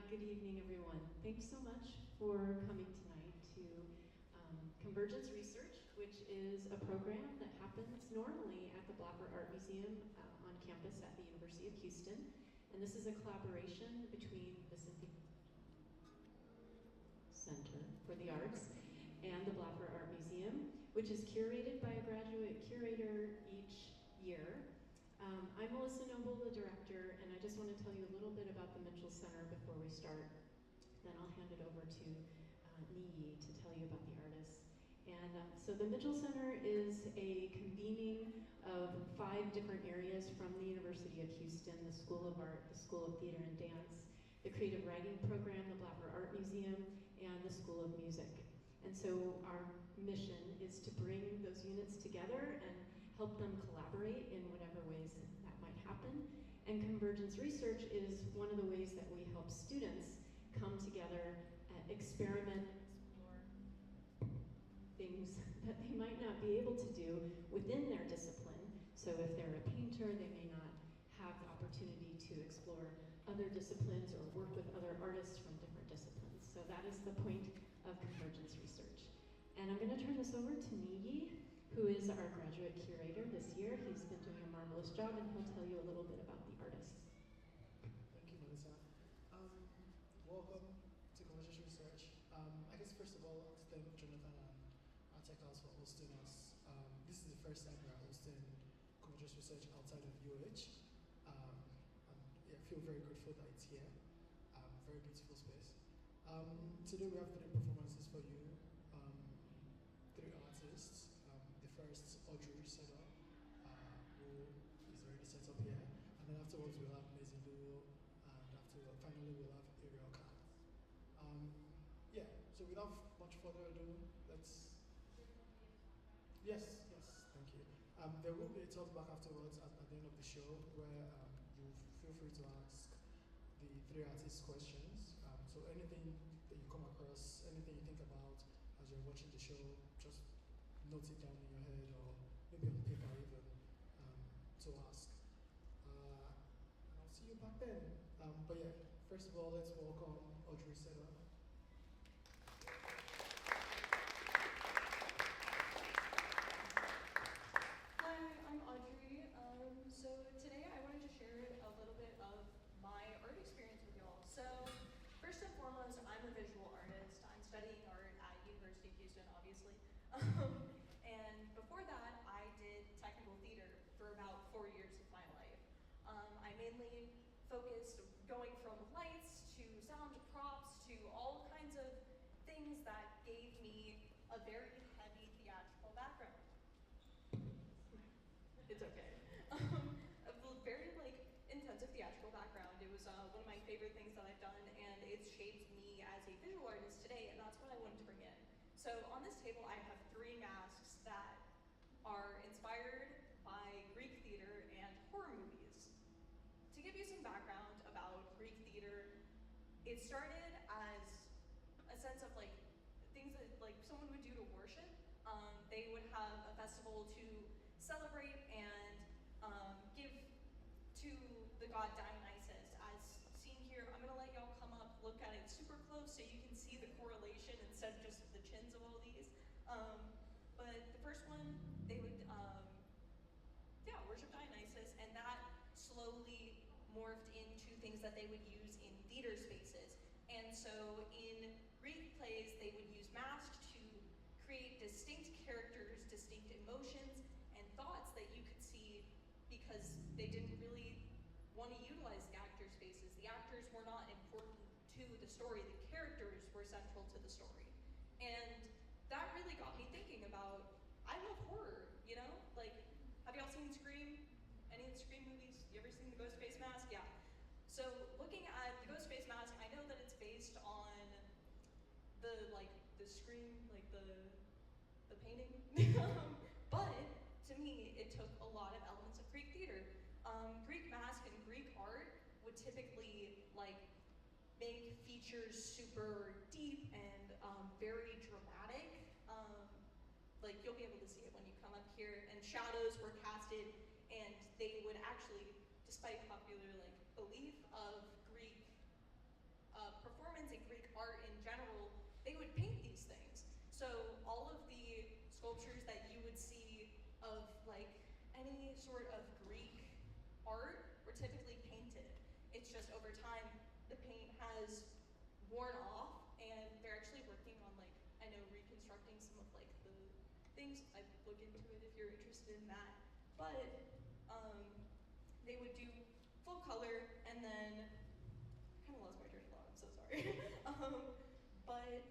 Good evening, everyone. Thanks so much for coming tonight to Convergence Research, which is a program that happens normally at the Blapper Art Museum on campus at the University of Houston. And this is a collaboration between the Cynthia Center for the Arts and the Blapper Art Museum, which is curated by a graduate curator each year. I'm Melissa Noble, the director, and I just want to tell you a little bit about the Mitchell Center before we start. Then I'll hand it over to Nii to tell you about the artists. And so the Mitchell Center is a convening of 5 different areas from the University of Houston: the School of Art, the School of Theater and Dance, the Creative Writing Program, the Blapper Art Museum, and the School of Music. And so our mission is to bring those units together and help them collaborate in whatever ways that might happen. And Convergence Research is one of the ways that we help students come together, experiment, explore things that they might not be able to do within their discipline. So if they're a painter, they may not have the opportunity to explore other disciplines or work with other artists from different disciplines. So that is the point of Convergence Research. And I'm going to turn this over to Nii, who is our graduate curator this year. He's been doing a marvelous job, and he'll tell you a little bit about the artists. Thank you, Melissa. Welcome to Convergence Research. I guess first of all, to thank Jonathan and ARTECHOUSE for hosting us. This is the first time we are hosting Convergence Research outside of UH. I feel very grateful that it's here. Very beautiful space. Today we have 3 performances for you. 3 artists. The first, Audrey, Cedor, who is already set up here. And then afterwards we'll have Maisie, and finally we'll have Ariel, Katz. So without much further ado, let's... Yes, thank you. There will be a talk back afterwards at the end of the show where you feel free to ask the 3 artists questions. So anything that you come across, anything you think about as you're watching the show, just note it down in your head or maybe on paper even to ask. I'll see you back then. But yeah, first of all, let's welcome Audrey Cedor. Hi, I'm Audrey. So today I wanted to share a little bit of my art experience with y'all. So first and foremost, I'm a visual artist. I'm studying art at University of Houston, obviously. And before that, I did technical theater for about 4 years of my life. I mainly focused going from lights to sound to props to all kinds of things that gave me a very heavy theatrical background. It's okay. A very intensive theatrical background. It was one of my favorite things that I've done, and it's shaped me as a visual artist today, and that's what I wanted to bring in. So on this table, I have 3 masks that are inspired by Greek theater and horror movies. To give you some background about Greek theater, it started as a sense of things that someone would do to worship. They would have a festival to celebrate and give to the god Dionysus. As seen here, I'm gonna let y'all come up, look at it super close so you can see the correlation instead of just the chins of all these. But the first one, they would worship Dionysus, and that slowly morphed into things that they would use in theater spaces. And so in Greek plays, they would use masks to create distinct characters, distinct emotions, and thoughts that you could see because they didn't really want to utilize the actors' faces. The actors were not important to the story, the characters were central to the story. And that really got me thinking about, I love horror, you know? Have y'all seen Scream? Any of the Scream movies? You ever seen the Ghostface Mask? Yeah. So looking at the Ghostface Mask, I know that it's based on the Scream, the painting. But to me, it took a lot of elements of Greek theater. Greek mask and Greek art would typically make features super deep and very dramatic. You'll be able to see it when you come up here, and shadows were casted, and they would actually, despite popular belief of Greek So all of the sculptures that you would see of like any sort of Greek art were typically painted. It's just over time, the paint has worn off, and they're actually working on like, I know, reconstructing some of like the things. I'd look into it if you're interested in that. But they would do full color, and then, I kind of lost my train of thought, I'm so sorry. But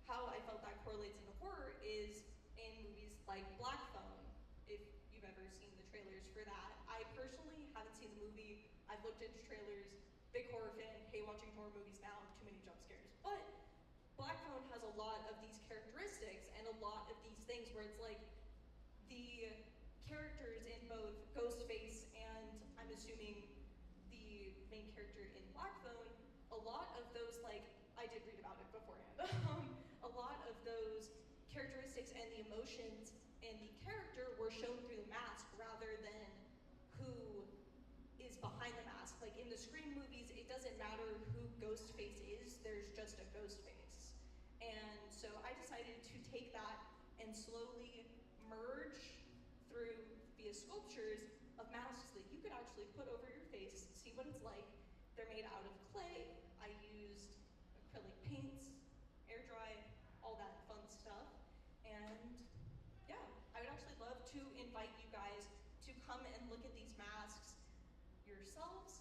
how I felt that correlates into horror is in movies like Black Phone, if you've ever seen the trailers for that. I personally haven't seen the movie. I've looked into trailers, big horror fan, hate watching horror movies now, too many jump scares. But Black Phone has a lot of these characteristics and a lot of these things where it's like the characters in both Ghostface and I'm assuming the main character in Black Phone, a lot of those, like, I did read about it beforehand, a lot of those characteristics and the emotions and the character were shown through the mask rather than who is behind the mask. Like in the Scream movies, it doesn't matter who Ghostface is, there's just a Ghostface. And so I decided to take that and slowly merge through via sculptures of masks that you could actually put over your face, see what it's like. They're made out of clay. I used acrylic paints, air dry, all that fun stuff. And yeah, I would actually love to invite you guys to come and look at these masks yourselves.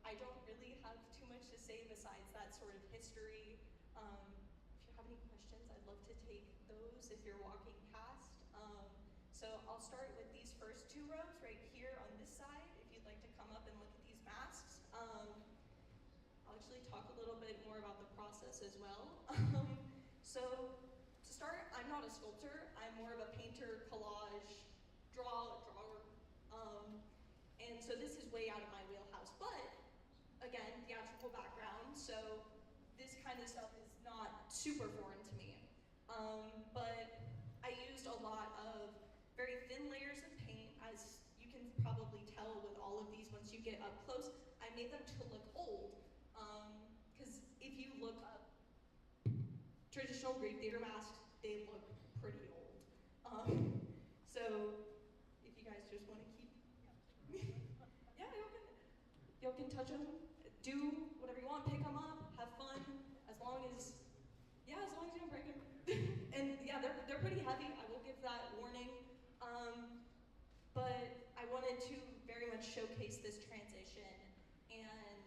I don't really have too much to say besides that sort of history. If you have any questions, I'd love to take those if you're walking past. So I'll start with these first two rows right here on this side, if you'd like to come up and look at these masks. I'll actually talk a little bit more about the process as well. So to start, I'm not a sculptor. I'm more of a painter, collage, drawer. And so this is way out of my wheelhouse. But again, theatrical background, so this kind of stuff is not super foreign to me. But I used a lot of very thin layers of paint, as you can probably tell with all of these once you get up close. I made them to look old, because if you look up traditional Greek theater masks, they look pretty old. So if you guys just want to keep, yeah, y'all can touch them, do whatever you want, pick them up, have fun, as long as you don't break them. And yeah, they're pretty heavy, I will give that warning. But I wanted to very much showcase this transition and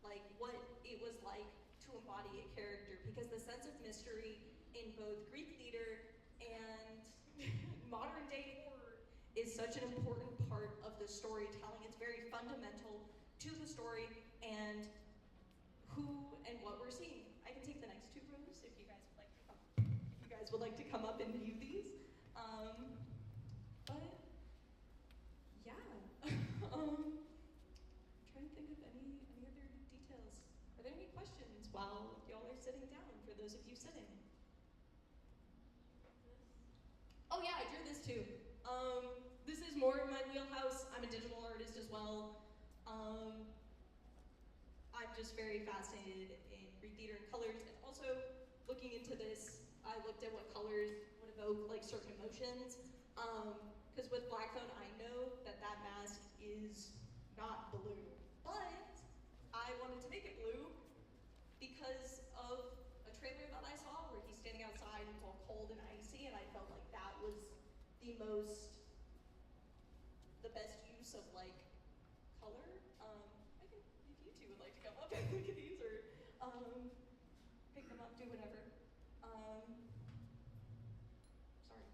like what it was like to embody a character, because the sense of mystery in both Greek theater and modern day horror is such an important part of the storytelling. It's very fundamental to the story and who and what we're seeing. I can take the next two rows if you guys would like to come. If you guys would like to come up and view these. But yeah, I'm trying to think of any other details. Are there any questions while y'all are sitting down, for those of you sitting? Oh yeah, I drew this too. This is more in my wheelhouse. I'm a digital artist as well. I'm just very fascinated in Greek theater and colors, and also looking into this, I looked at what colors would evoke like certain emotions. Because with Black Phone, I know that mask is not blue, but I wanted to make it blue because of a trailer that I saw where he's standing outside and it's all cold and icy, and I felt like that was the best use of like color. I can, if you two would like to come up and look at these, or pick them up, do whatever. Sorry,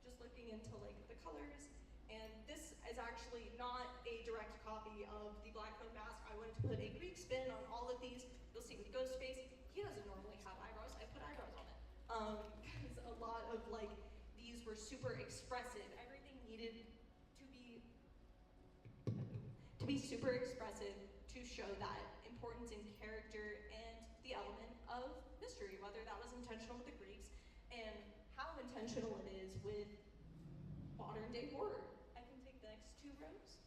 just looking into like the colors, and this is actually not a direct copy of the Black Phone mask. I wanted to put a Greek spin on all of these. You'll see with Ghostface, he doesn't normally have eyebrows. I put eyebrows on it because a lot of like these were super expressive. Everything needed to be super expressive to show that importance in character and the element of mystery, whether that was intentional with the Greeks and how intentional it is with modern day horror. I can take the next two rows.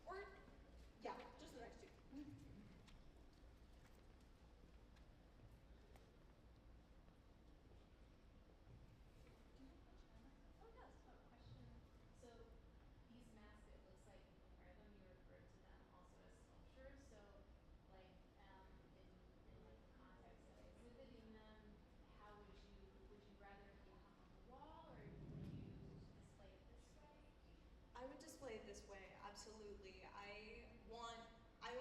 Or, yeah, just the next two. this way, absolutely.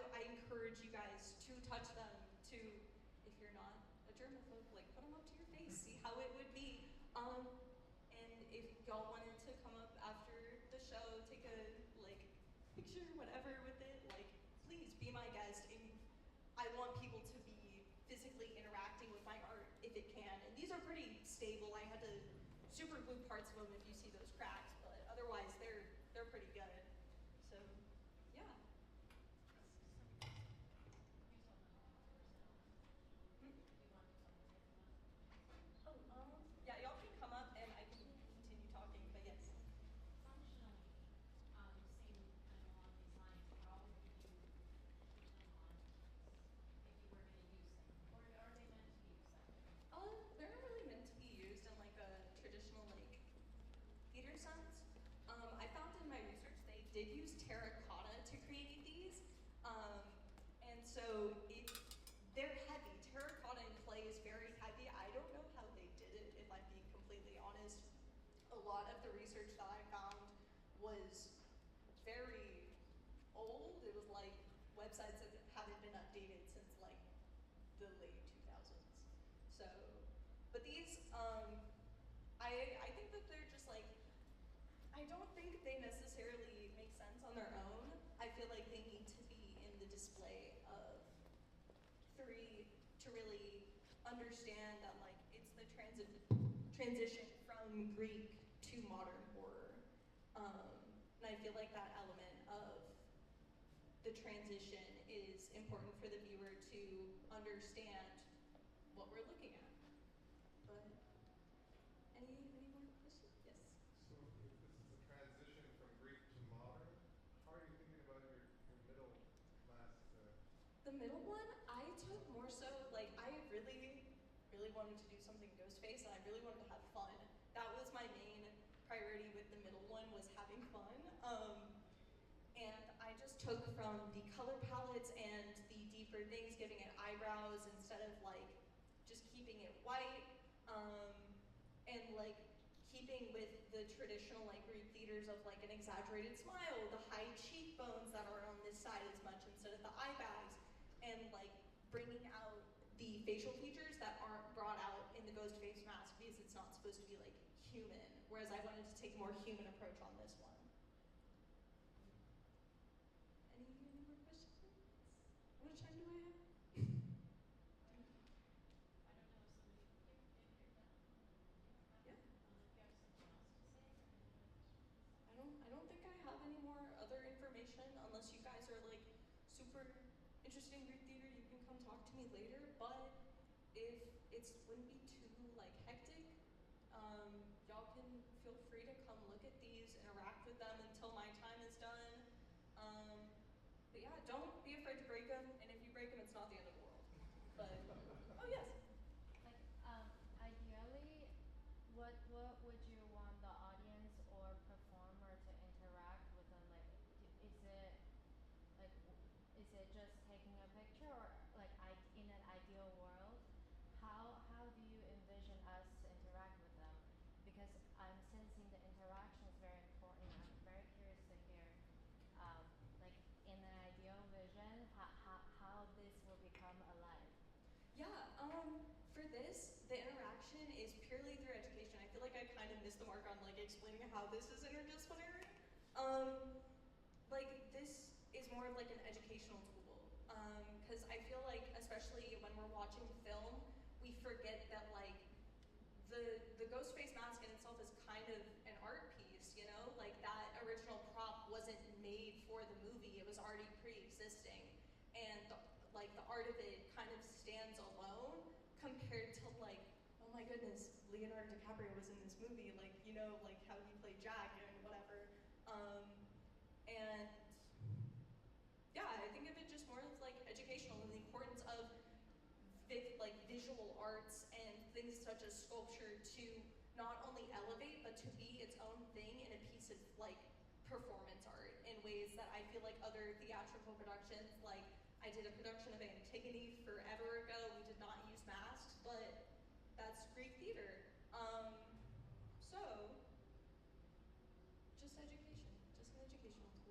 I encourage you guys to touch them, to, if you're not a germaphobe, like put them up to your face, see how it would be. And if y'all wanted to come up after the show, take a like picture, whatever with it, like please be my guest. And I want people to be physically interacting with my art if it can. And these are pretty stable. I had to super glue parts of them if you see those cracks, but otherwise they're pretty good. So yeah. Yeah, y'all can come up and I can continue talking, but yes. Functionally, same kind of along these lines, how would you put them on if you were going to use them? Or are they meant to be accepted? They're not really meant to be used in like a traditional like theater sense. I found in my research they did use terracotta to create these. And so they're heavy. Terracotta in clay is very heavy. I don't know how they did it, if I'm being completely honest. A lot of the research that I found was very old. It was like websites that haven't been updated since like the late 2000s. So, but these, I think that they're just like, I don't think they necessarily make sense on their own. I feel like they need to be in the display of 3 to really understand that like it's the transition from Greek to modern horror. And I feel like that element of the transition is important for the viewer to understand what we're looking at. But any more questions? Yes. So if this is a transition from Greek to modern, how are you thinking about your middle class? The middle one, I took more so, like I really wanted to do something Ghostface and I really wanted to have fun. That was my main priority with the middle one, was having fun. And I just took from the color palettes and the deeper things, giving it eyebrows instead of like just keeping it white. And like keeping with the traditional like Greek theaters of like an exaggerated smile, the high cheekbones that are on this side as much instead of the eye bags, and like bringing out the facial features that aren't brought out in the Ghostface mask because it's not supposed to be like human, whereas I wanted to take a more human approach on this one. Any more questions? How much time do I have? I don't know if somebody, if you're done, Yeah. if you have something else to say or any other questions. I don't think I have any more other information unless you guys are like super interested in Greek theater. You can come talk to me later. But if it wouldn't be too like hectic, y'all can feel free to come look at these, interact with them until my time is done. But yeah, don't be afraid to break them. And if you break them, it's not the end of the world. But oh yes. Like, ideally, what would you want the audience or performer to interact with them? Like, is it just taking a picture, or like in an ideal world, how do you envision us to interact with them? Because I'm sensing the interaction is very important. I'm very curious to hear, like in an ideal vision, how this will become alive. Yeah, for this, the interaction is purely through education. I feel like I kind of missed the mark on like explaining how this is interdisciplinary. Like this is more of like an educational tool. Because I feel like, especially when we're watching film, we forget that like the Ghostface mask in itself is kind of an art piece, you know? Like that original prop wasn't made for the movie, it was already pre-existing. And the art of it kind of stands alone compared to like, oh my goodness, Leonardo DiCaprio was in this movie, like, you know, like how he played Jack and whatever. And yeah, I think of it just more as like educational and the importance of like visual arts and things such as sculpture to not only elevate but to be its own thing in a piece of like performance art in ways that I feel like other theatrical productions, like I did a production of Antigone forever ago, we did not use masks, but that's Greek theater. So just education, just an educational tool.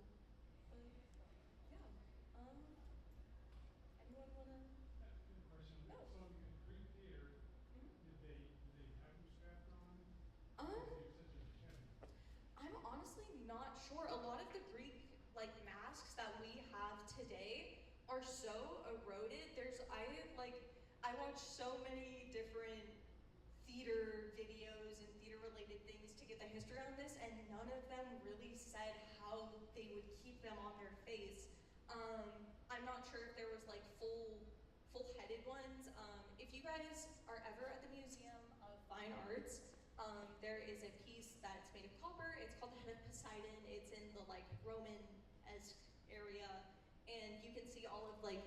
today are so eroded. I watch so many different theater videos and theater related things to get the history on this, and none of them really said how they would keep them on their face. I'm not sure if there was like full-headed ones. If you guys are ever at the Museum of Fine Arts, there is a piece that's made of copper. It's called the Head of Poseidon. It's in the like Roman-esque area, and you can see all of like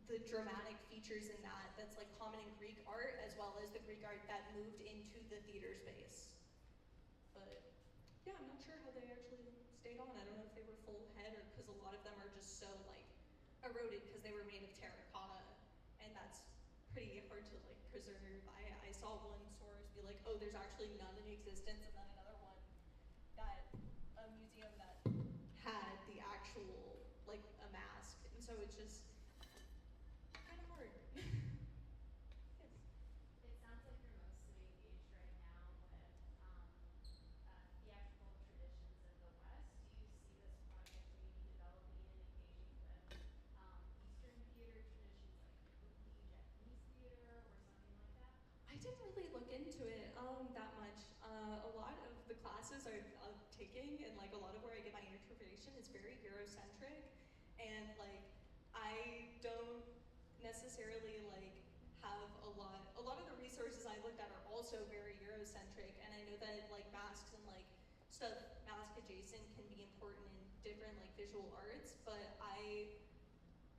the dramatic features in that that's like common in Greek art, as well as the Greek art that moved into the theater space. But yeah, I'm not sure how they actually stayed on. I don't know if they were full head, or because a lot of them are just so like eroded because they were made of terracotta, and that's pretty hard to like preserve. I saw one source be like, oh, there's actually none in existence, and then another one that a museum that had the actual like a mask, and so it's just kind of hard. Yes. It sounds like you're mostly engaged right now with theatrical traditions in the West. Do you see this project maybe developing and engaging with Eastern theater traditions like Kabuki, Japanese theater, or something like that? I didn't really look into it that much. A lot of the classes I'm taking, and like a lot of where I get my information is very Eurocentric, and like I don't necessarily like have a lot of the resources I looked at are also very Eurocentric, and I know that like masks and like stuff mask adjacent can be important in different like visual arts, but I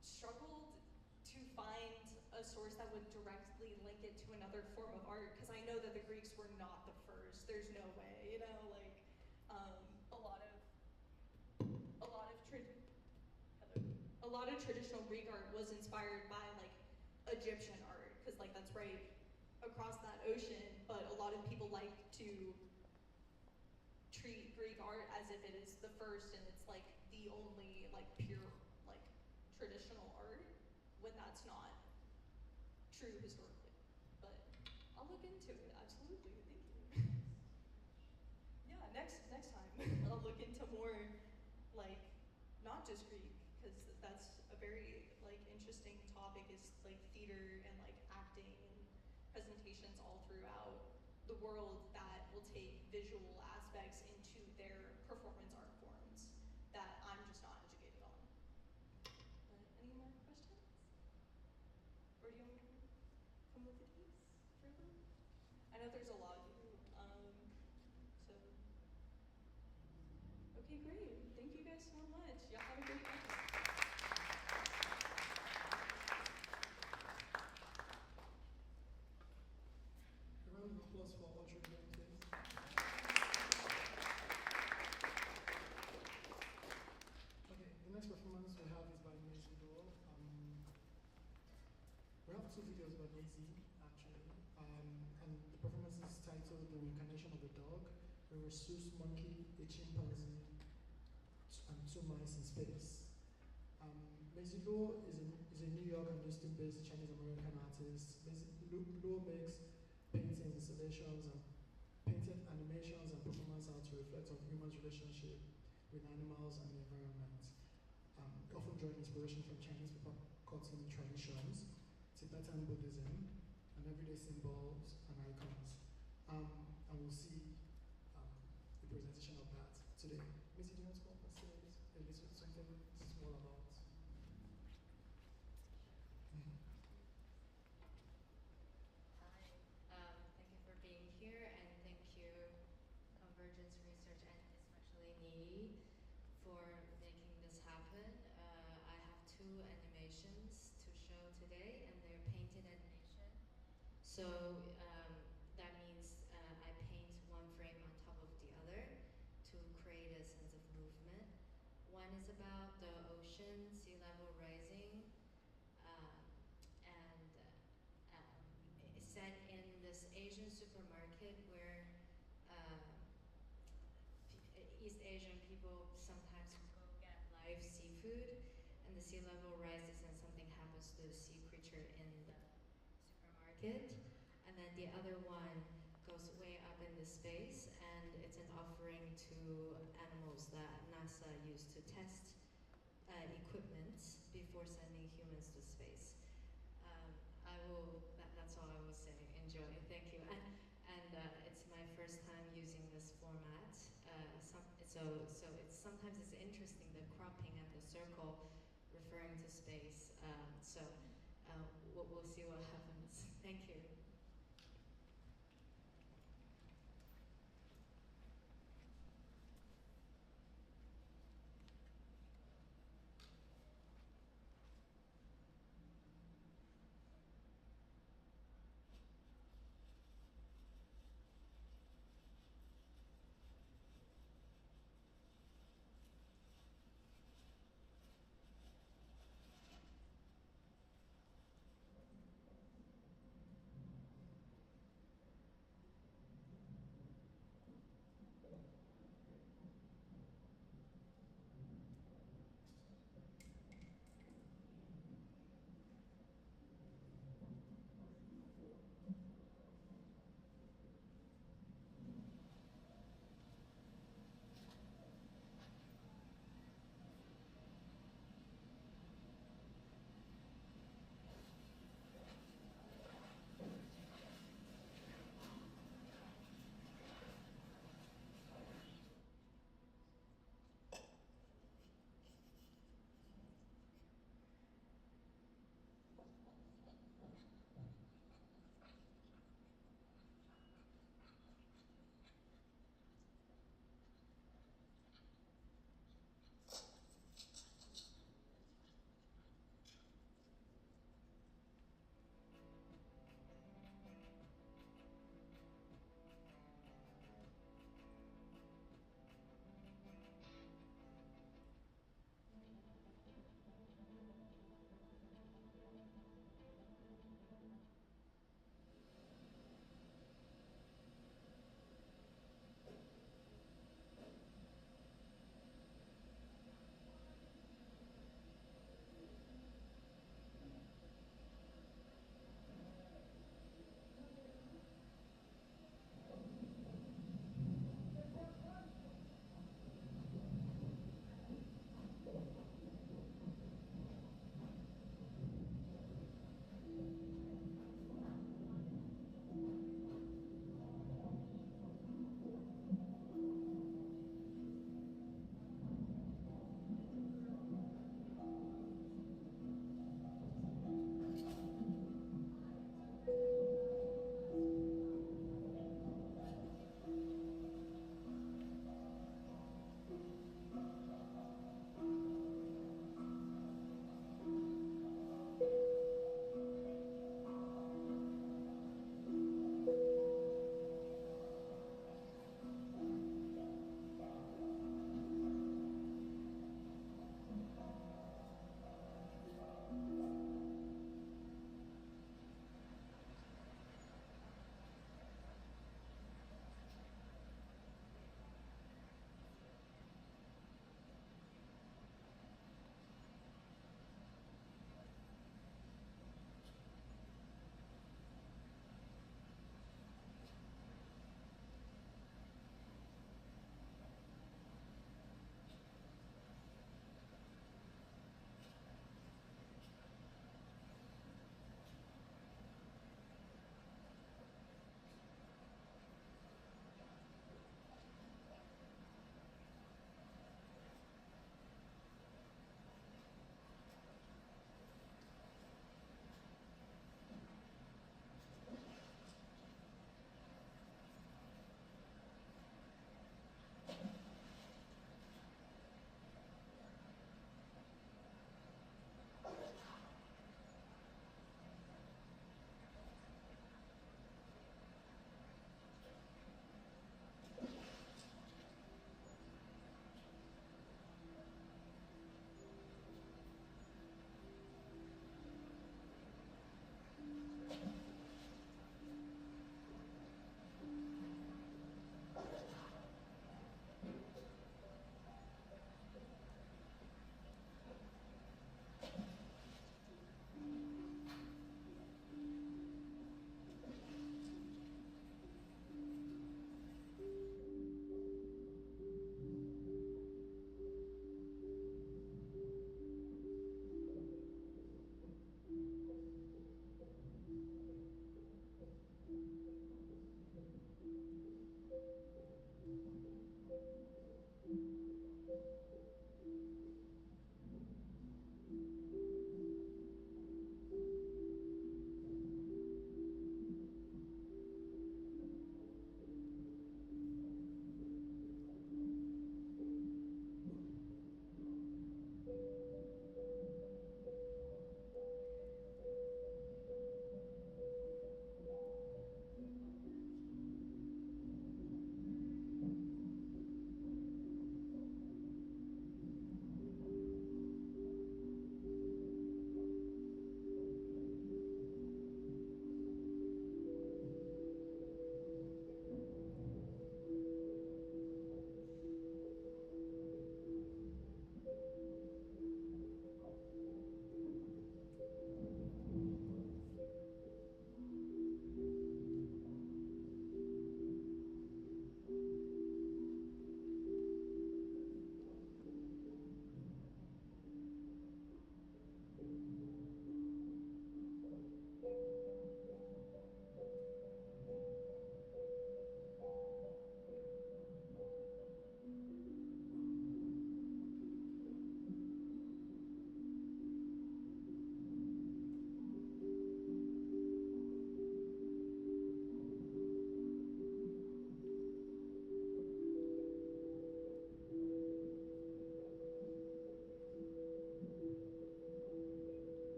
struggled to find a source that would directly link it to another form of art, because I know that the Greeks were not the first. There's no way, you know, like a lot of traditional Greek art was inspired by like Egyptian art, because like that's right across that ocean, but a lot of people like to treat Greek art as if it is the first and it's like the only like pure like traditional art, when that's not true historically. But I'll look into it, absolutely, thank you. Yeah, next time I'll look into more like not just Greek, because that's a very like interesting topic, is like theater and like acting and presentations all throughout the world that will take visual aspects into their performance art forms that I'm just not educated on. But any more questions? Or do you want me to come with the piece further? I know there's a lot of you, so okay, great. Thank you guys so much. Y'all have a great night. A round of applause for Audrey, please. Okay, the next performance we have is by Maisie. We have two videos by Maisie, actually, and the performance is titled The Reincarnation of a Dog, a Rhesus Monkey, a Chimpanzee, and two mice in space. Maisie is a New York and Houston-based Chinese-American artist. Luo makes paintings, installations, and painted animations and performance art to reflect on humans' relationship with animals and the environment. Often drawing inspiration from Chinese paper cutting traditions, Tibetan Buddhism, and everyday symbols and icons. And we'll see the presentation of that today. Maisie, do you want to come up and say a little something small about? Hi, thank you for being here, and thank you Convergence Research and especially Nii for making this happen. I have two animations to show today, and they're painted animation. So that means I paint one frame on top of the other to create a sense of movement. One is about the ocean, sea level rising, and it's set in this Asian supermarket where East Asian people sometimes go get live seafood, and the sea level rises and something happens to the sea creature in the supermarket. And then the other one goes way up in the space, and it's an offering to animals that NASA used to test equipment. before sending humans to space. That's all I will say. Enjoy. Thank you. And it's my first time using this format. Sometimes it's interesting, the cropping and the circle referring to space. We'll see what happens. Thank you.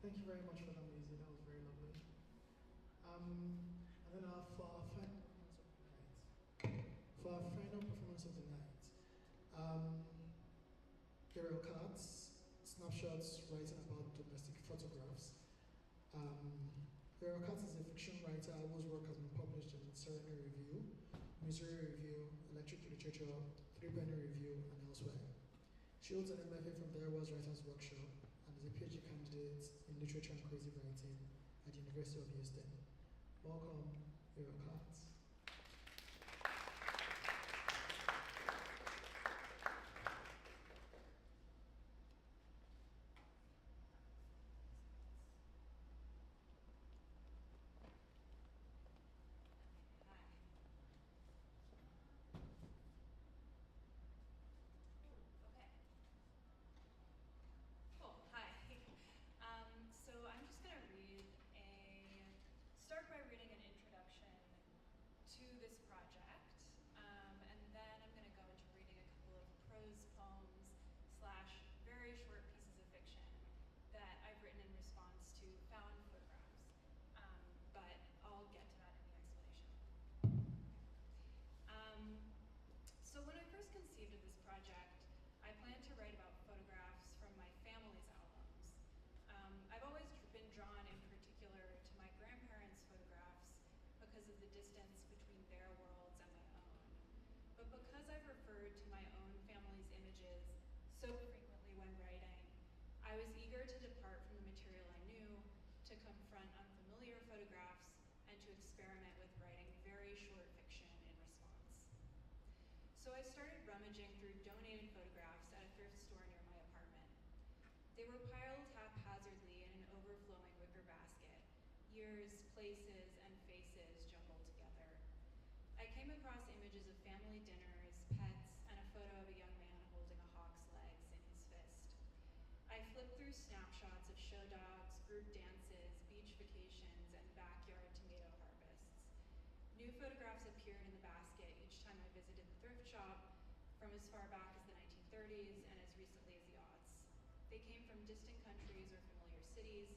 Thank you very much for that, Maisie. That was very lovely. And then for our final performance of the night, Ariel Katz, Snapshots, writing about domestic photographs. Ariel Katz is a fiction writer whose work has been published in Serena Review, Missouri Review, Electric Literature, Three Penny Review, and elsewhere. She holds an MFA from the Ariel's Writers Workshop and is a PhD candidate in literature and creative writing at the University of Houston. Welcome, Ariel Katz. So frequently when writing, I was eager to depart from the material I knew, to confront unfamiliar photographs, and to experiment with writing very short fiction in response. So I started rummaging through donated photographs at a thrift store near my apartment. They were piled haphazardly in an overflowing wicker basket, years, places, and faces jumbled together. I came across images of family dinners, pets, and a photo of a young man holding a hawk's legs in his fist. I flipped through snapshots of shows show dogs, group dances, beach vacations, and backyard tomato harvests. New photographs appeared in the basket each time I visited the thrift shop, from as far back as the 1930s and as recently as the aughts. They came from distant countries or familiar cities.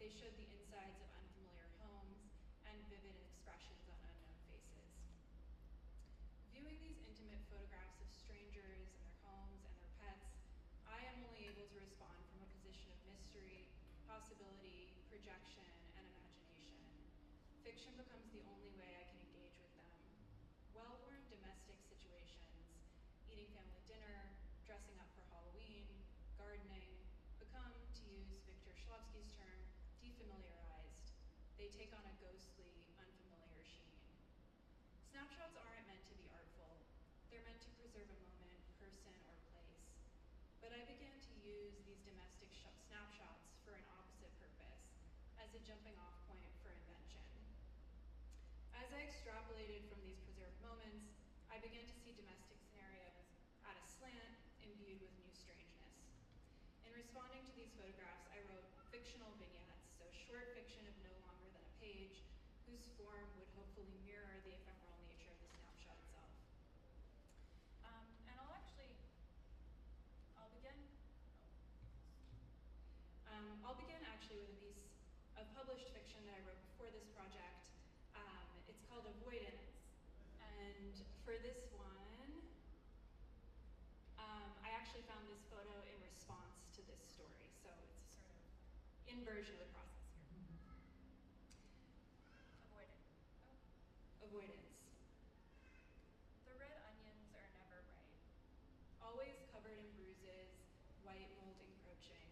They showed the insides of unfamiliar homes and vivid expressions on unknown faces. Viewing these intimate photographs of strangers and their homes and their pets, I am only able to respond from a position of mystery, possibility, projection, and imagination. Fiction becomes the only way I can engage with them. Well-worn domestic situations, eating family dinner, dressing up for Halloween, gardening, become, to use Victor Shklovsky's term, defamiliarized. They take on a ghostly, unfamiliar sheen. Snapshots aren't meant to be artful. They're meant to preserve a moment, person, or place. But I began to use these domestic snapshots for an opposite purpose, as a jumping off point for invention. As I extrapolated from these preserved moments, I began to see domestic scenarios at a slant, imbued with new strangeness. In responding to these photographs, I wrote fictional vignettes, so short fiction of no longer than a page, whose form would hopefully mirror the ephemeral nature of the snapshot itself. And I'll begin actually with a piece of published fiction that I wrote before this project. It's called Avoidance, and for this one, I actually found this photo in response to this story, so it's sort of inversion of the process here. Avoidance. The red onions are never ripe, always covered in bruises, white mold encroaching.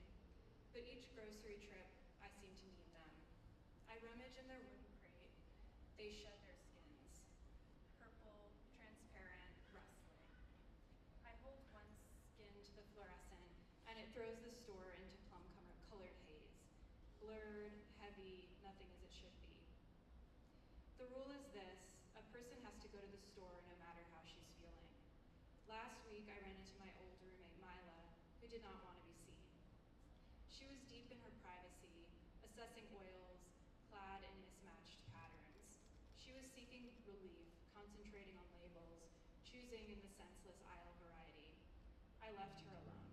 But each grocery trip, I seem to need them. I rummage in their wooden crate. They shed their skins, purple, transparent, rustling. I hold one skin to the fluorescent, and it throws the store into plum-colored haze. Blurred, heavy, nothing as it should be. The rule is this: a person has to go to the store no matter how she's feeling. Last week, I ran into my old roommate, Mila, who did not want to be seen. She was deep in her privacy, assessing oils, clad in mismatched patterns. She was seeking relief, concentrating on labels, choosing in the senseless aisle variety. I left her alone.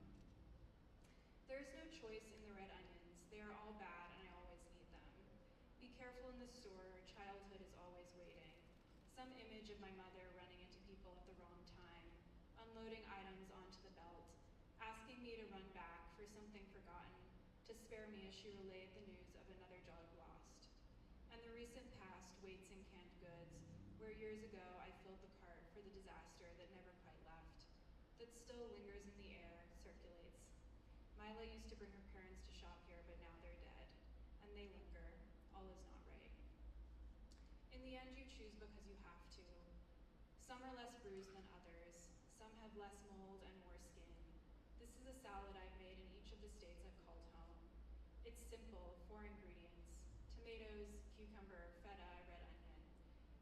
There is no choice in the red onions. They are all bad, and I always need them. Be careful in the store. Childhood is always waiting. Some image of my mother running into people at the wrong time, unloading items onto the belt, asking me to run back for something forgotten, to spare me as she relayed the news of another dog lost. And the recent past waits in canned goods, where years ago I filled the cart for the disaster that never quite left, that still lingers in the air, circulates. Mila used to bring her parents to shop here, but now they're dead, and they linger. All is not right. In the end, you choose because you have to. Some are less bruised than others. Some have less mold and more skin. This is a salad I've made in each of the states I've called home. It's simple, 4 ingredients: tomatoes, cucumber, feta, red onion.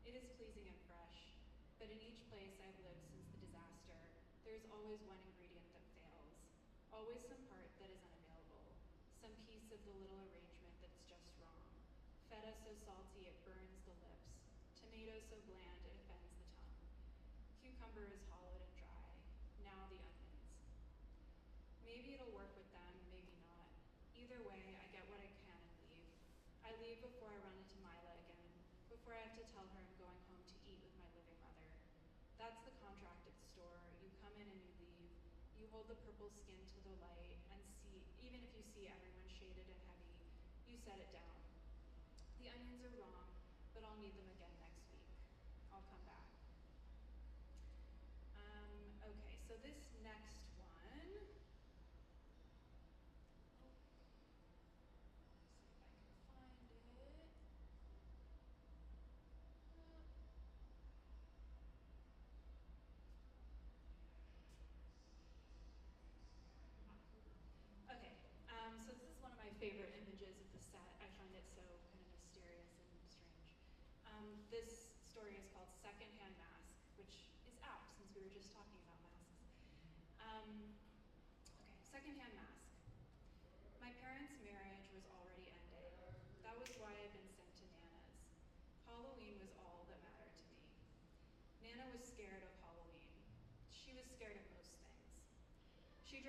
It is pleasing and fresh, but in each place I've lived since the disaster, there is always one ingredient that fails. Always some part that is unavailable. Some piece of the little arrangement that's just wrong. Feta so salty it burns the lips. Tomato so bland it offends the tongue. Cucumber is hollowed and dry. Now the onions. Maybe it'll work with them, maybe not. Either way, I get what I can and leave. I leave before I run into Mila again, before I have to tell her I'm going home to eat with my living mother. That's the contract at the store. You come in and you leave. You hold the purple skin to the light and see, even if you see everyone shaded and heavy, you set it down. The onions are wrong, but I'll need them again next week. I'll come back. Okay, so this next one, let's see if I can find it. Okay, so this is one of my favorite images of the set. I find it so kind of mysterious and strange. This story is called Secondhand Mask, which is apt since we were just talking about masks. Okay, Secondhand Mask. My parents' marriage was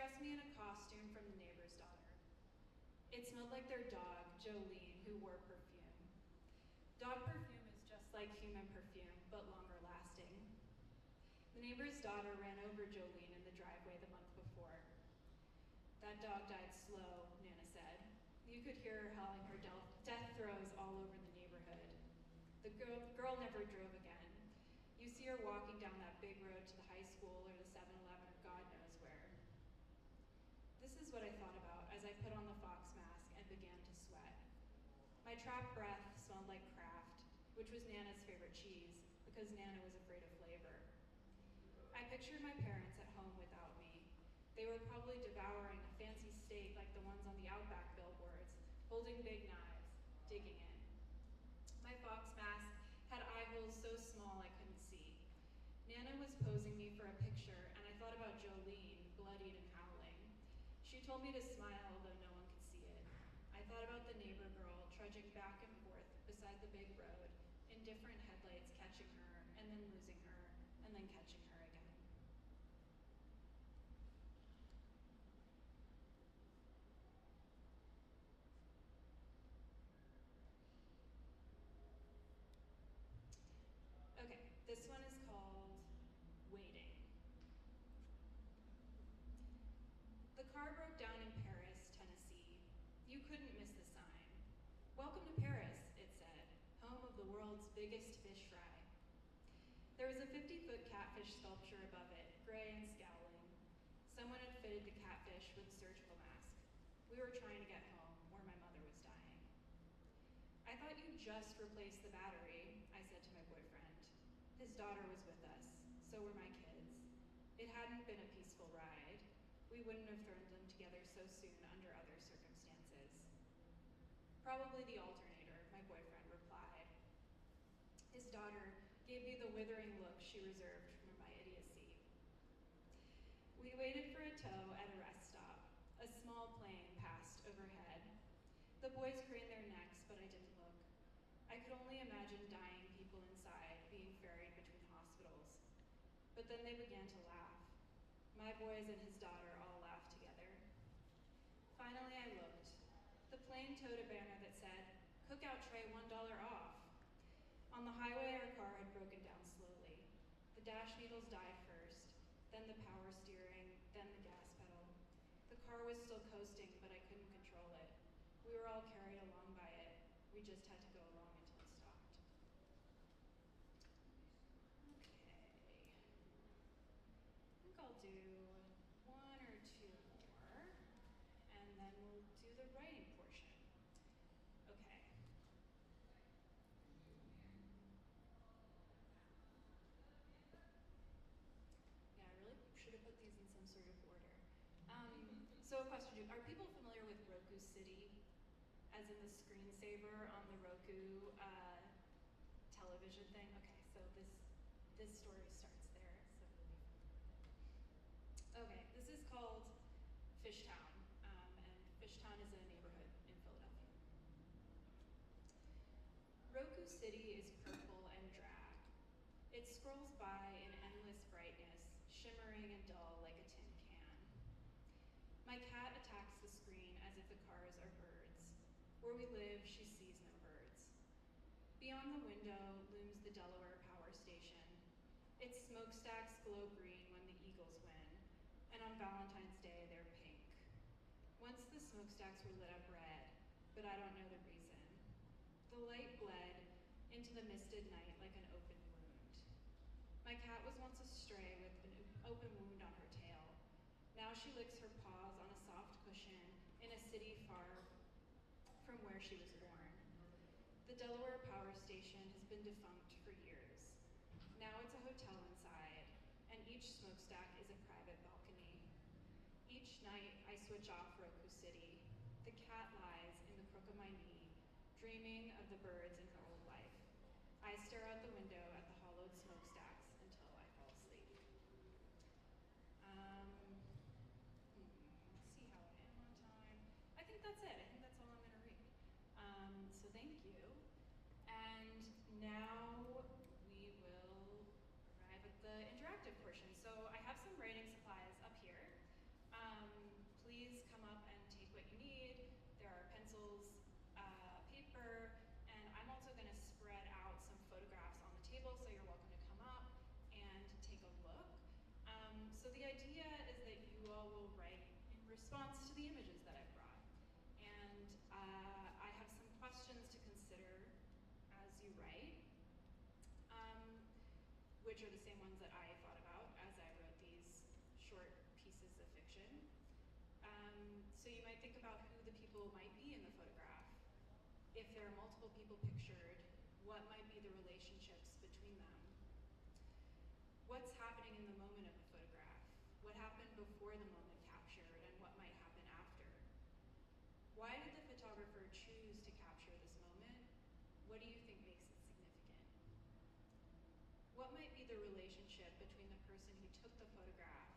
dressed me in a costume from the neighbor's daughter. It smelled like their dog, Jolene, who wore perfume. Dog perfume is just like human perfume, but longer lasting. The neighbor's daughter ran over Jolene in the driveway the month before. That dog died slow, Nana said. You could hear her howling her death throes all over the neighborhood. The girl never drove again. You see her walking down that big road to the high school or the 7-Eleven or God knows where. This is what I thought about as I put on the fox mask and began to sweat. My trapped breath smelled like Kraft, which was Nana's favorite cheese, because Nana was afraid of flavor. I pictured my parents at home without me. They were probably devouring a fancy steak like the ones on the Outback billboards, holding big knives, digging in. My fox mask had eye holes so small I couldn't see. Nana was posing me for a picture, and I thought about Jolene, bloodied and howling. She told me to smile, although no one could see it. I thought about the neighbor girl trudging back and forth beside the big road, in different headlights catching her, and then losing her, and then catching her again. Okay, this one is called Waiting. The car broke down in Paris, Tennessee. You couldn't miss the sign. Welcome to Paris, it said, home of the world's biggest fish fry. There was a 50-foot catfish sculpture above it, gray and scowling. Someone had fitted the catfish with a surgical mask. We were trying to get home, where my mother was dying. I thought you just replaced the battery, I said to my boyfriend. His daughter was with us, so were my kids. It hadn't been a peaceful ride. We wouldn't have thrown them together so soon under other circumstances. Probably the alternator, my boyfriend replied. His daughter gave me the withering look she reserved for my idiocy. We waited for a tow at a rest stop. A small plane passed overhead. The boys craned their necks, but I didn't look. I could only imagine dying people inside being ferried between hospitals. But then they began to laugh. My boys and his daughter all laughed together. Finally, I looked. The plane towed a banner that said, "Cookout tray $1 off." On the highway, our car had broken down slowly. The dash needles died first, then the power steering, then the gas pedal. The car was still coasting, but I couldn't control it. We were all carried along by it. We just had to go along until it stopped. Okay. I think I'll do one or two more, and then we'll do the writing portion. Okay. Yeah, I really should have put these in some sort of order. So a question, are people familiar with Roku City, as in the screensaver on the Roku television thing? Okay, so this story starts there, so it'll be fun. Okay, this is called Fishtown, and Fishtown is a neighborhood in Philadelphia. Roku City is purple and drab. It scrolls by in endless brightness, shimmering and dull like a tin can. My cat attacks the screen as if the cars are birds. Where we live, she sees no birds. Beyond the window looms the Delaware Power Station. Its smokestacks glow green when the Eagles win, and on Valentine's Day they're pink. Once the smokestacks were lit up red, but I don't know the reason. The light bled into the misted night like an open wound. My cat was once a stray with an open wound on her tail. Now she licks her paws on a soft cushion in a city far from where she was born. The Delaware Power Station has been defunct for years. Now it's a hotel inside, and each smokestack is a private balcony. Each night I switch off Roku City. The cat lies in the crook of my knee, dreaming of the birds in her old life. I stare out the window at the hollowed smokestacks until I fall asleep. Let's see how I am on time. I think that's it. I think that's all I'm going to read. So thank you. And now we will arrive at the interactive portion. So I have some writing supplies up here. So the idea is that you all will write in response to the images that I've brought. And I have some questions to consider as you write, which are the same ones that I thought about as I wrote these short pieces of fiction. So you might think about who the people might be in the photograph. If there are multiple people pictured, what might be the relationships between them? What's happening in the moment of the photograph? What happened before the moment captured, and what might happen after? Why did the photographer choose to capture this moment? What do you think makes it significant? What might be the relationship between the person who took the photograph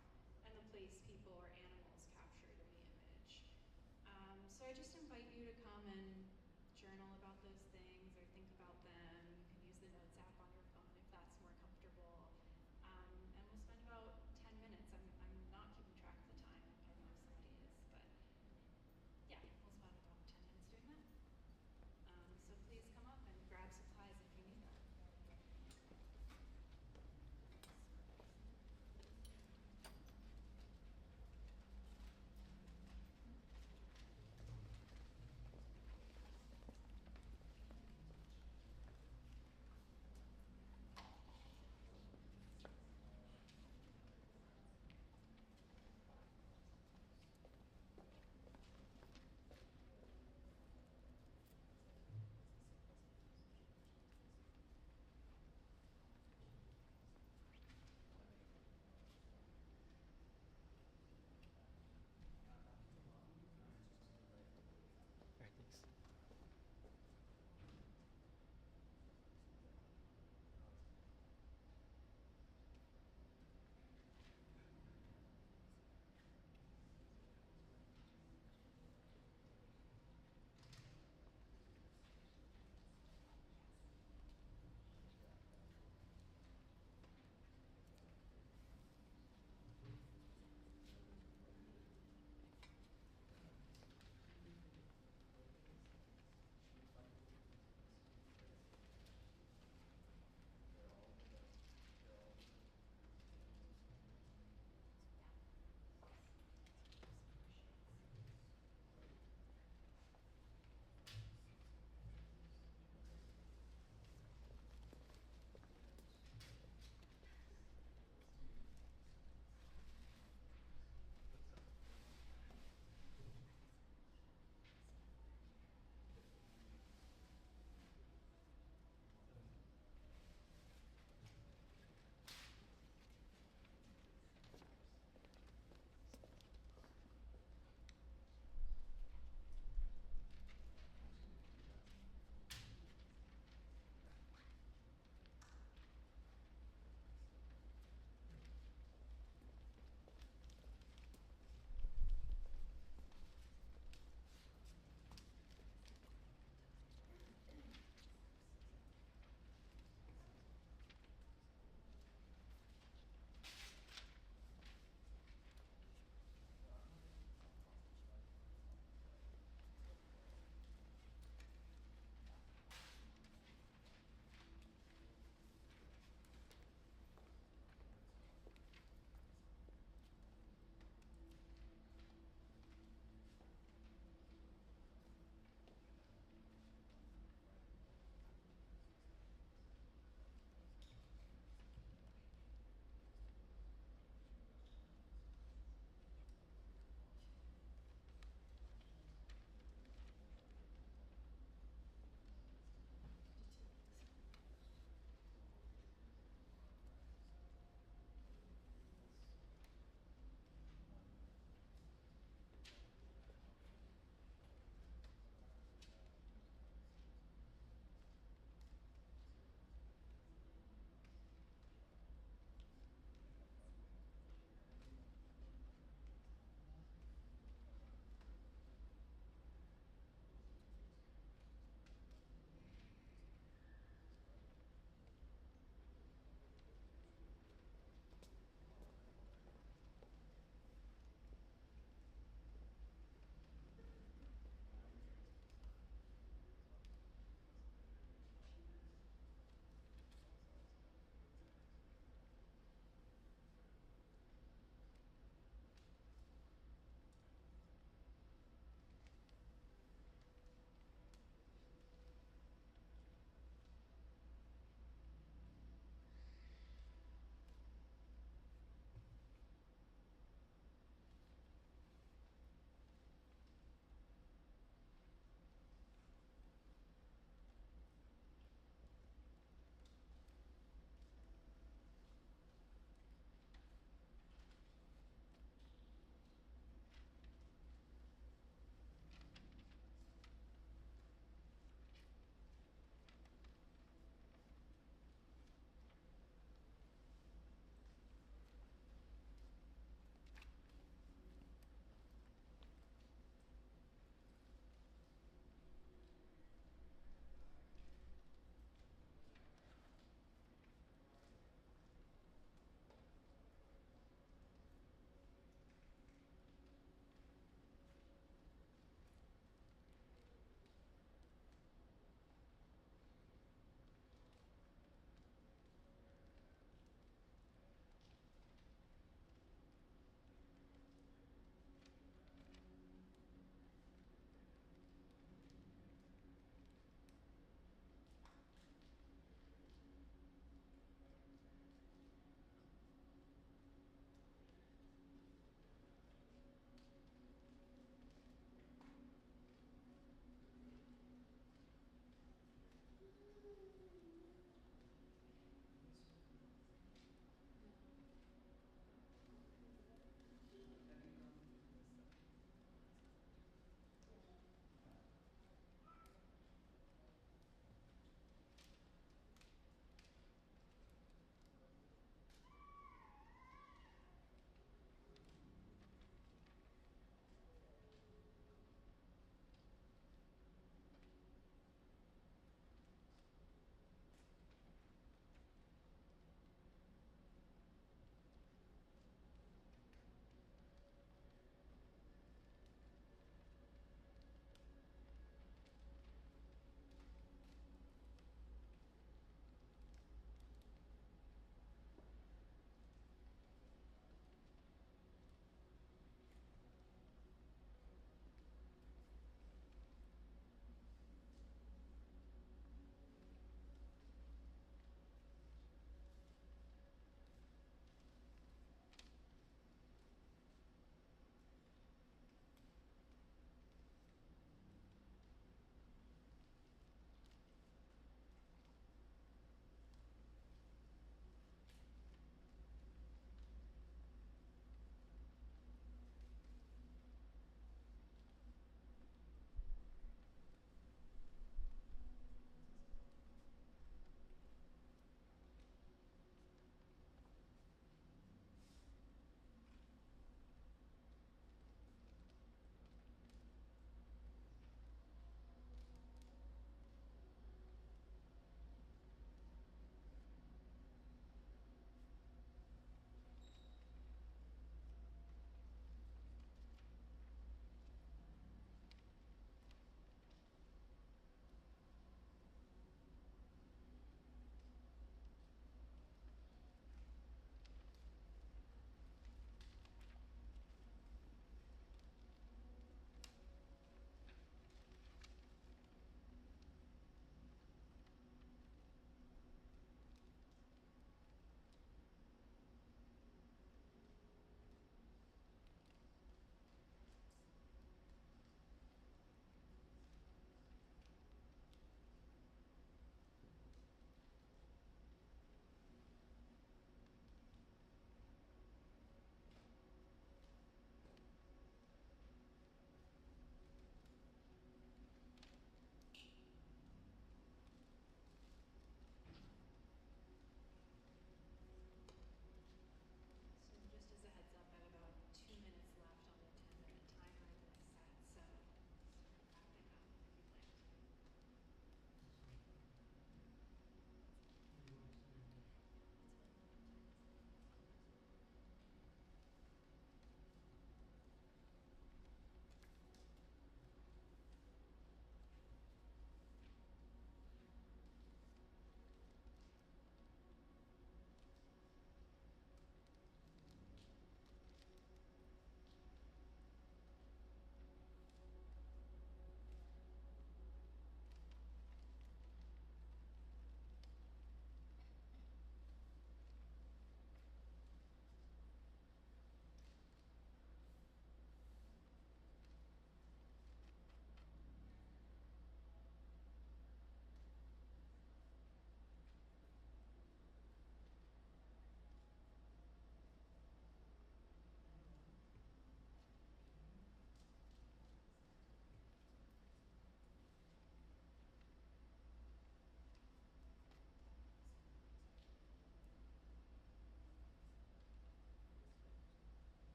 and the place, people, or animals captured in the image? So I just invite you to come and journal about those things or think about them. You can use the Notes app on your phone if that's more comfortable. And we'll spend about 10 minutes. I'm not keeping track of the time. I don't know if somebody is, but yeah, we'll spend about 10 minutes doing that. So please come up and grab supplies if you need them.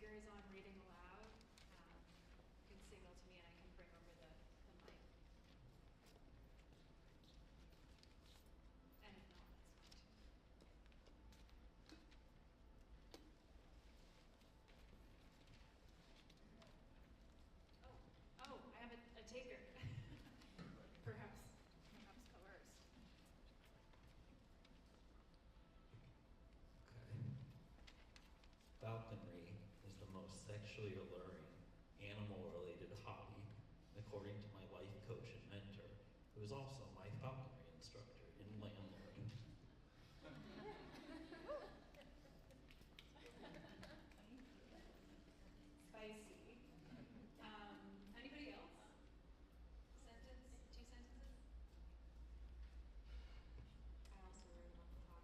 taker is on reading aloud, you can signal to me and I can bring over the mic. And if not, that's fine too. Oh, I have a taker. Perhaps coerced. Okay. Falconry is the most sexually alluring animal-related hobby, according to my life coach and mentor, who is also my falconry instructor in landlord. Spicy. Anybody else? Sentence? 2 sentences? I also wrote on the top.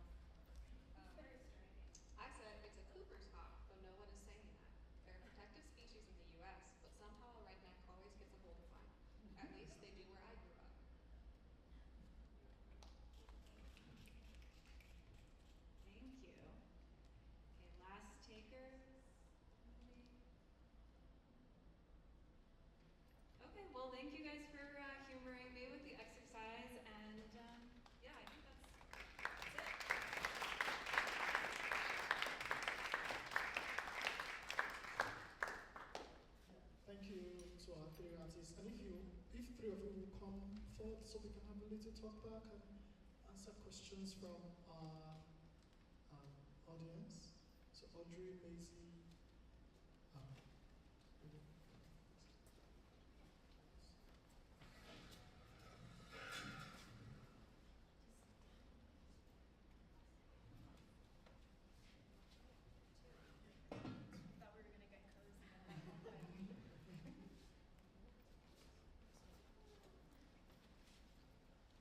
Very striking. I said it's a Cooper's hawk, though no one is saying that. They're a protective species in the U.S., but somehow a redneck always gets a hold of one. At least they do where I grew up. Thank you. Okay, last takers. Anybody? Okay, well, thank you guys for humoring me with the exercise, and yeah, I think that's it. Thank you to our three artists. And if three of you will come forward so we can have a little talk back and answer questions from our audience. So Audrey, Maisie, Thought we were gonna get cozy.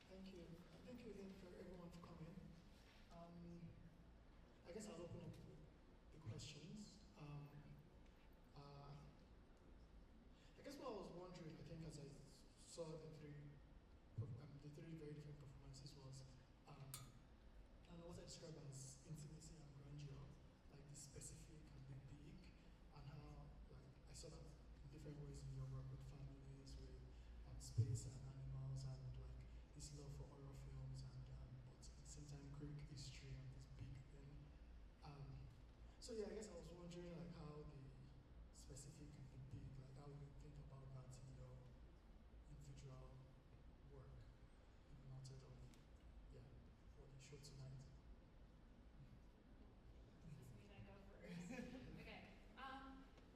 thank you. And thank you again for everyone for coming. I guess I'll open up the questions. I guess what I was wondering, I think as I saw the three very different performances was, and what I describe as intimacy and grandeur, like the specific and the big, and how like I saw that in different ways in your work with families, with space and animals, and like this love for horror films, and but at the same time Greek history and this big thing. So yeah, I guess I was wondering like how the specific and the big, like how you think about that in your individual work, even outside of what you showed tonight. Does this mean I go first? Okay.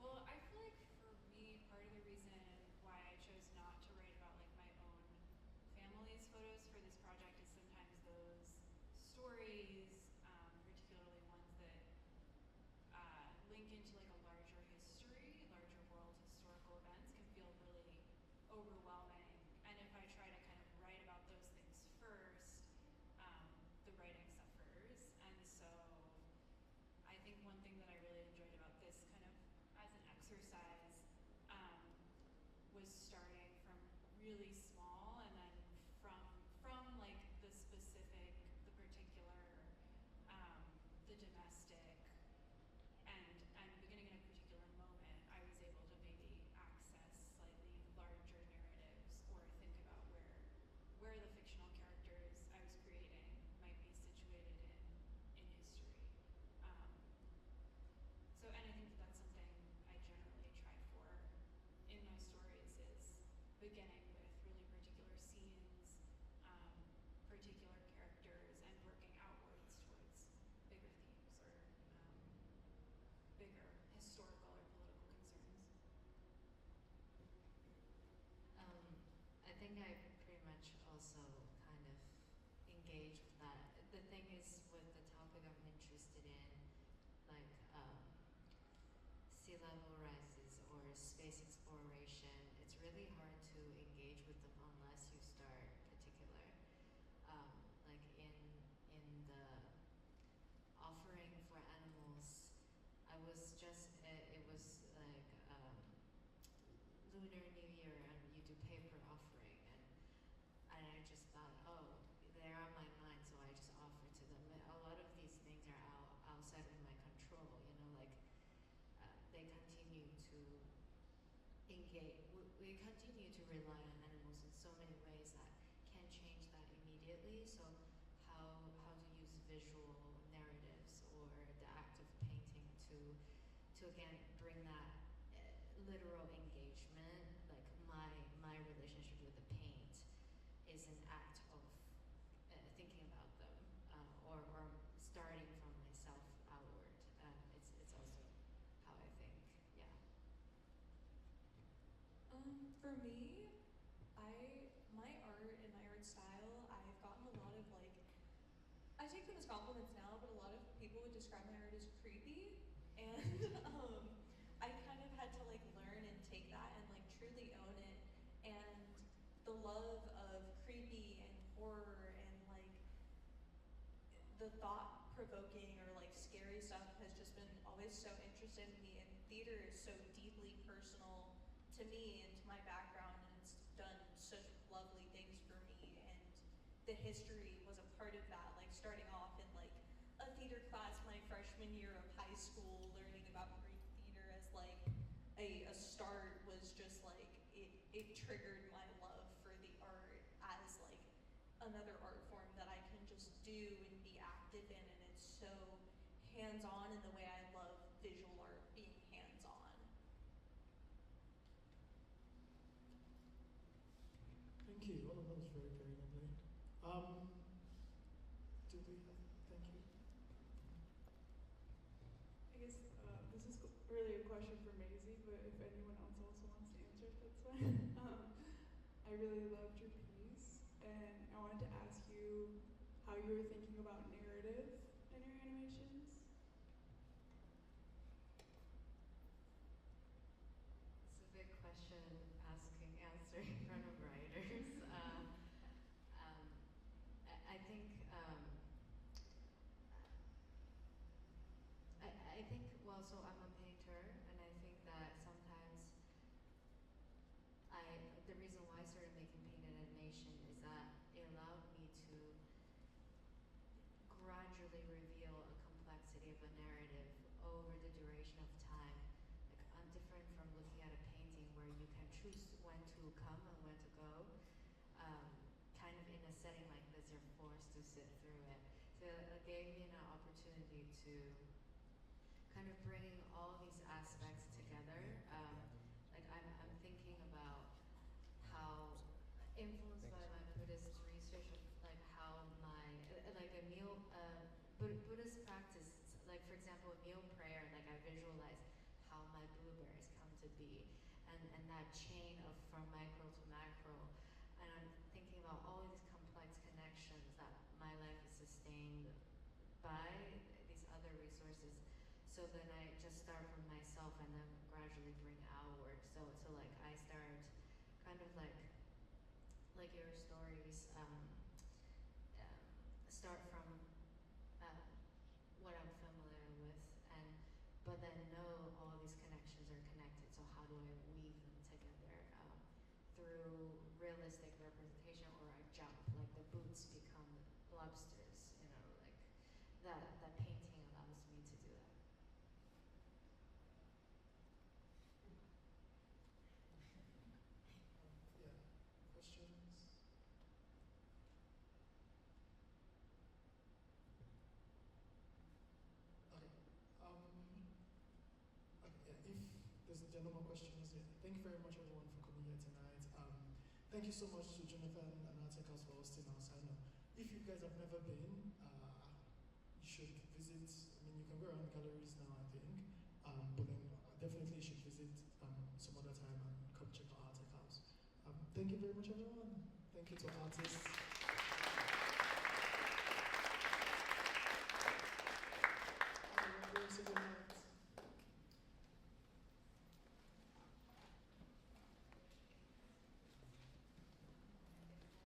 Well, I feel like for me, part of the reason why I chose not to write about like my own family's photos for this project is sometimes those stories, particularly ones that link into like a larger history, larger world historical events, can feel really overwhelming. And if I try to kind of write about those things first, the writing suffers. And so I think one thing that I really enjoyed about this kind of as an exercise was starting from really small, and then from like the specific, the particular, the domestic, and beginning in a particular moment, I was able to maybe access slightly larger narratives or think about where the fictional characters I was creating might be situated in history. So, and I think that's something I generally try for in my stories is beginning with really particular scenes, particular characters, and working outwards towards bigger themes or bigger historical or political concerns. I think I pretty much also kind of engage with that. The thing is with the topic I'm interested in, like sea level rises or space exploration, it's really hard to engage with them unless you start particular. Like in the offering for animals, I was just it was like Lunar New Year, and you do paper offering, and I just thought, oh, they're on my mind, so I just offer to them. But a lot of these things are outside of my control, you know, like they kind to engage. We continue to rely on animals in so many ways that can't change that immediately. So how to use visual narratives or the act of painting to again bring that literal engagement. Like my relationship with the paint is an act of thinking about them, or starting from myself outward. It's also how I think. Yeah. For me, my art and my art style, I've gotten a lot of like, I take them as compliments now, but a lot of people would describe my art as creepy, and I kind of had to like learn and take that and like truly own it, and the love of creepy and horror and like the thought-provoking or like scary stuff has just been always so interested in me, and theater is so deeply personal to me and to my background, and it's done such lovely things for me, and the history was a part of that, like starting off in like a theater class my freshman year of high school, learning about Greek theater as like a start was just like, it triggered my love for the art as like another art form that I can just do and be active in, and it's so hands-on in the way I love visual art being hands-on. Thank you. All of that was very, very lovely. Do we have? Thank you. I guess this is really a question for Maisie, but if anyone else also wants to answer it, that's fine. I really loved your piece, and I wanted to ask you how you were thinking about narrative in your animations. It's a big question, answer in front of writers. I think I think, well, so I'm a painter, and I think that sometimes the reason why I started making painted animation is that it allowed me to gradually reveal a complexity of a narrative over the duration of time. Like, I'm different from looking at a painting where you can choose when to come and when to go. Kind of in a setting like this, you're forced to sit through it. So it gave me an opportunity to kind of bring all these aspects together. Like I'm thinking about how, influenced by my Buddhist research, like how my like a meal Buddhist practice, like for example a meal prayer, like I visualize how my blueberries come to be, and that chain of from micro to macro, and I'm thinking about all these complex connections that my life is sustained by these other resources. So then I just start from myself and then gradually bring outward. So like I start kind of like your stories, start from what I'm familiar with, but then know all these connections are connected. So how do I weave them together through realistic representation, or I jump, like the boots become lobsters, like that painting allows me to do that. Yeah. Questions? Okay. Yeah, if there are no more questions, yeah. Thank you very much, everyone, for coming here tonight. Thank you so much to Jonathan and ARTECHOUSE for hosting us. I know if you guys have never been, you should visit. I mean, you can go around the galleries now, I think, but then definitely you should visit some other time and come check out ARTECHOUSE. Thank you very much, everyone. Thank you to artists.